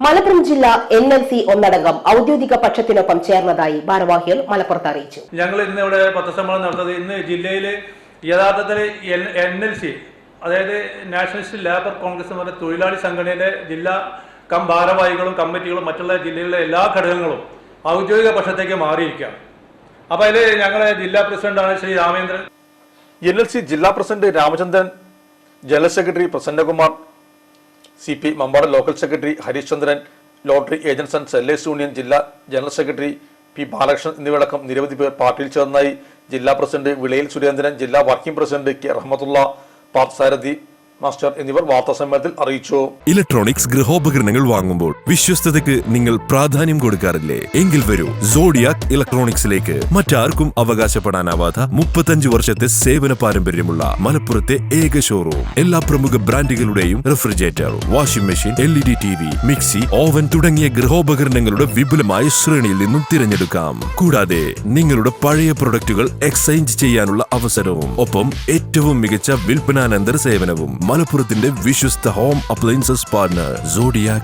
മലപ്പുറം ജില്ല NLC ഒന്നടങ്കം ഔദ്യോഗിക പക്ഷത്തിനൊപ്പം ചേർന്നതായി ഭാരവാഹികൾ മലപ്പുറത്ത് അറിയിച്ചു. ഞങ്ങൾ ഇന്ന് ഇവിടെ പത്രസമ്മേളനം നടന്നത് ഇന്ന് ജില്ലയിൽ യഥാർത്ഥത്തിൽ NLC അതായത് നാഷണലിസ്റ്റ് ലേബർ കോൺഗ്രസ് എന്ന് പറഞ്ഞ തൊഴിലാളി സംഘടനയിലെ ജില്ലാ ഭാരവാഹികളും കമ്മിറ്റികളും മറ്റുള്ള ജില്ലയിലെ എല്ലാ ഘടകങ്ങളും ഔദ്യോഗിക പക്ഷത്തേക്ക് മാറിയിരിക്കുകയാണ്. അപ്പോൾ അതിൽ ഞങ്ങളെ ജില്ലാ പ്രസിഡന്റാണ് ശ്രീ രാമേന്ദ്രൻ. NLC ജില്ലാ president Ramachandran, general secretary Prasannakumar, CP Mambad local secretary Harish Chandran, lottery agents and sellers union ജില്ലാ ജനറൽ സെക്രട്ടറി P ബാലകൃഷ്ണൻ എന്നിവരടക്കം നിരവധി പേർ പാർട്ടിയിൽ ചേർന്നായി. ജില്ലാ പ്രസിഡന്റ് വിളയിൽ സുരേന്ദ്രൻ, ജില്ലാ working president K Rahmathulla, Parthasarathy master എന്നിവർ വാർത്താസമ്മേളനത്തിൽ അറിയിച്ചു. ഇലക്ട്രോണിക്സ് ഗൃഹോപകരണങ്ങൾ വാങ്ങുമ്പോൾ വിശ്വസ്തതയ്ക്ക് നിങ്ങൾ പ്രാധാന്യം കൊടുക്കാറില്ലേ? എങ്കിൽ വരൂ സോഡിയാക് ഇലക്ട്രോണിക്സിലേക്ക്. മറ്റാർക്കും അവകാശപ്പെടാനാവാത്ത 35 വർഷത്തെ സേവന പാരമ്പര്യമുള്ള മലപ്പുറത്തെ ഏക ഷോറൂം. എല്ലാ പ്രമുഖ ബ്രാൻഡുകളുടെയും refrigerator, washing machine, LED TV, mixie, oven തുടങ്ങിയ ഗൃഹോപകരണങ്ങളുടെ വിപുലമായ ശ്രേണിയിൽ നിന്നും തിരഞ്ഞെടുക്കാം. കൂടാതെ നിങ്ങളുടെ പഴയ പ്രൊഡക്റ്റുകൾ എക്സ്ചേഞ്ച് ചെയ്യാനുള്ള അവസരവും ഒപ്പം ഏറ്റവും മികച്ച വിൽപ്പനാനന്തര സേവനവും. മലപ്പുറത്തിന്റെ വിശ്വസ്ത ഹോം അപ്ലയൻസസ് പാർട്ണർ സോഡിയാക്.